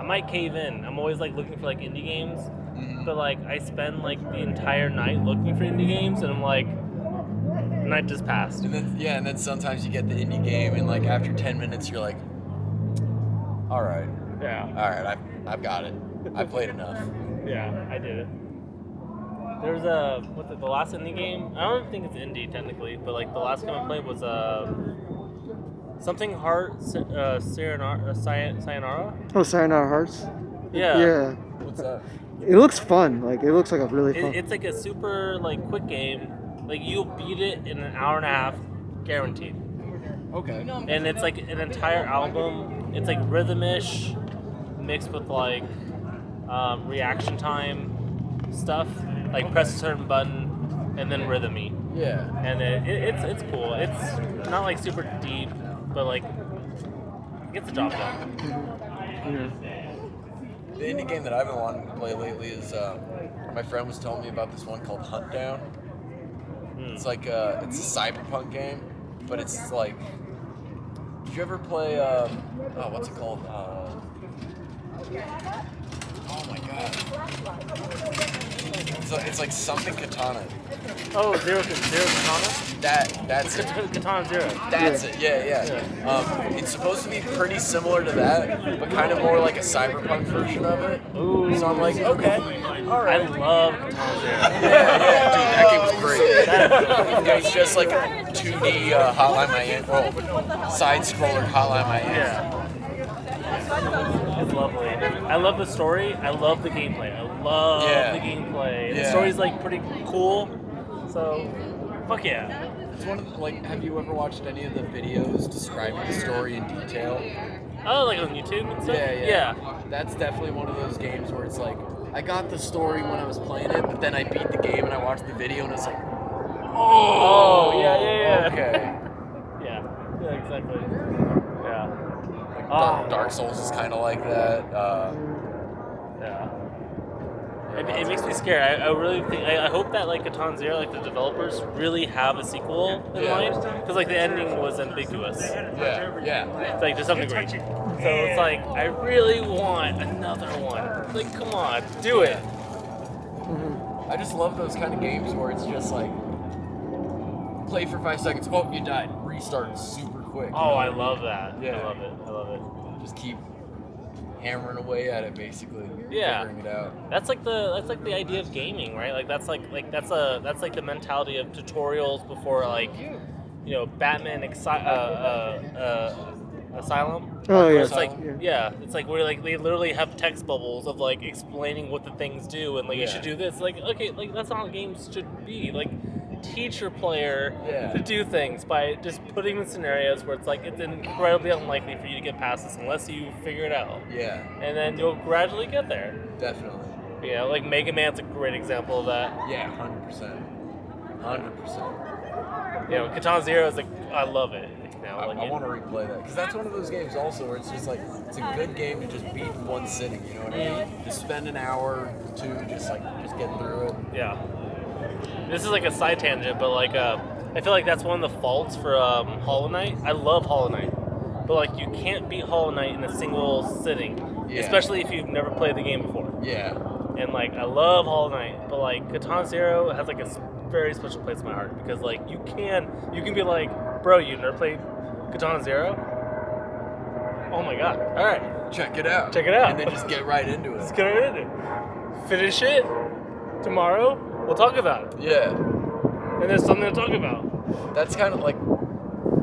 might cave in. I'm always like looking for like indie games, Mm-hmm. but like I spend like the entire night looking for indie games, and I'm like, the night just passed. And then sometimes you get the indie game, and like after 10 minutes, you're like, all right, I've got it. I've played enough. Yeah, I did it. There was the last indie game? I don't think it's indie technically, but like the last game I played was something Heart Sayonara. Oh, Sayonara Hearts. Yeah. Yeah. What's that? It looks fun. Like it looks like a really fun. It's like a super like quick game. Like you'll beat it in an hour and a half, guaranteed. Okay. And it's like an entire album. It's like rhythmish, mixed with like reaction time stuff. Like press a certain button, and then rhythmy. Yeah. And it's cool. It's not like super deep, but like it gets the job done. The indie game that I've been wanting to play lately is my friend was telling me about this one called Hunt Down. It's like it's a cyberpunk game, but it's like. Did you ever play? What's it called? Oh my god! So it's like something Katana. Oh, Zero Katana? That's it. Katana Zero. That's it. Yeah. It's supposed to be pretty similar to that, but kind of more like a cyberpunk version of it. Ooh. So I'm like, okay, all right. I love Katana Zero. Yeah, dude, that game was great. It's just like a 2D Hotline Miami, side-scroller Hotline Miami. Yeah. It's lovely. I love the story. I love the gameplay. I love the gameplay. The story's like pretty cool. So, fuck yeah. It's one of the, like, have you ever watched any of the videos describing the story in detail? Oh, like on YouTube and stuff? Yeah. That's definitely one of those games where it's like, I got the story when I was playing it, but then I beat the game and I watched the video and it's like, oh, yeah. Okay. Yeah, exactly. Yeah. Dark Souls is kind of like that. Yeah. It makes me scared. I really think I hope that like Katana Zero, like the developers really have a sequel in mind, because like the ending was ambiguous. Yeah. It's like to some degree. So it's like I really want another one. Like come on, do it. I just love those kind of games where it's just like play for 5 seconds. Oh, you died. Restart super quick. Oh, I love that. Yeah. I love it. Just keep hammering away at it, basically. Yeah. Figuring it out. That's like the idea of gaming, right? Like that's like the mentality of tutorials before like, you know, Batman Asylum. Oh yeah. It's like it's like where like they literally have text bubbles of like explaining what the things do and like you should do this. Like okay, like that's not how games should be. Like teach your player to do things by just putting in scenarios where it's like it's incredibly unlikely for you to get past this unless you figure it out. Yeah. And then you'll gradually get there. Definitely. You know, like Mega Man's a great example of that. Yeah, 100%. 100%. You know, Katana Zero is like I love it. You know, like I want to replay that because that's one of those games also where it's just like it's a good game to just beat in one sitting. You know what I mean? Just spend an hour, two, just get through it. Yeah. This is like a side tangent, but like I feel like that's one of the faults for Hollow Knight. I love Hollow Knight, but like you can't beat Hollow Knight in a single sitting, especially if you've never played the game before. Yeah. And like I love Hollow Knight, but like Katana Zero has like a very special place in my heart because like you can be like, bro, you never played Katana Zero? Oh my god! All right, check it out. And then just get right into it. Just get right into it. Finish it tomorrow. We'll talk about it. Yeah. And there's something to talk about. That's kind of like,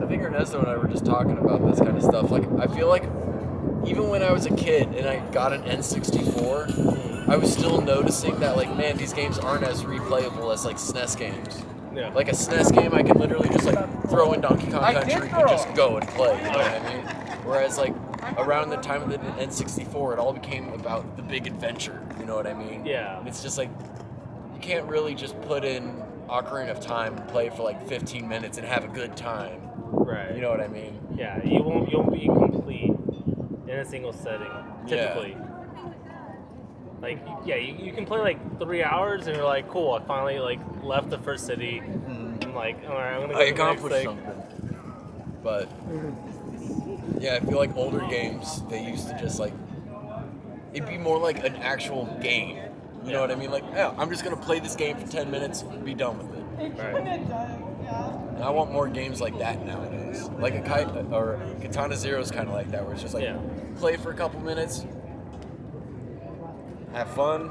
I think Ernesto and I were just talking about this kind of stuff. Like, I feel like even when I was a kid and I got an N64, I was still noticing that, like, man, these games aren't as replayable as, like, SNES games. Yeah. Like, a SNES game, I can literally just, like, throw in Donkey Kong Country and just go and play, you know what I mean? Whereas, like, around the time of the N64, it all became about the big adventure, you know what I mean? Yeah. And it's just, like, you can't really just put in Ocarina of Time and play for, like, 15 minutes and have a good time. Right. You know what I mean? Yeah, you won't be complete in a single setting, typically. Yeah. Like, yeah, you can play like 3 hours and you're like, cool, I finally like left the first city. I'm like, all right, I'm gonna go to the next thing. Something. But yeah, I feel like older games, they used to just like it'd be more like an actual game. You know what I mean? Like, oh, I'm just gonna play this game for 10 minutes and be done with it. Right. And I want more games like that nowadays. Like a kite or Katana Zero is kind of like that, where it's just like play for a couple minutes, have fun.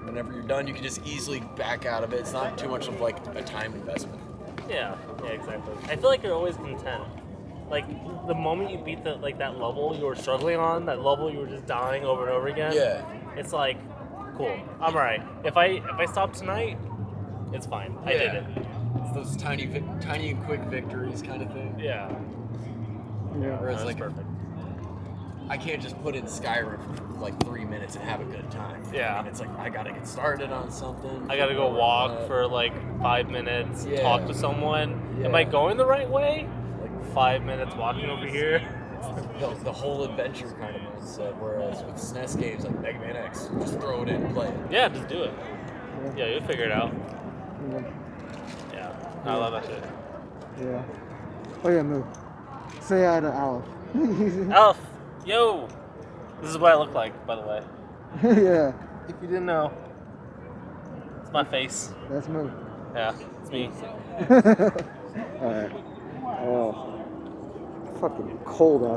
Whenever you're done, you can just easily back out of it. It's not too much of like a time investment. Yeah, exactly. I feel like you're always content. Like the moment you beat that level you were struggling on, that level you were just dying over and over again. Yeah. It's like, cool. I'm alright. If I stop tonight, it's fine. I did it. It's those tiny and quick victories kind of thing. Yeah. Whereas That's like perfect. I can't just put in Skyrim for like 3 minutes and have a good time. Yeah. I mean, it's like I gotta get started on something. I gotta go walk for like 5 minutes, talk to someone. Yeah. Am I going the right way? Like 5 minutes walking over here. The whole adventure kind of mindset. Whereas with SNES games like Mega Man X, just throw it in and play it. Yeah, just do it. Yeah, you'll figure it out. Yeah, I love that shit. Yeah. Oh yeah, move. Say hi to Aleph. Alf, yo! This is what I look like, by the way. Yeah. If you didn't know. It's my face. That's move. Yeah, it's me. Alright. Oh. Fucking cold out.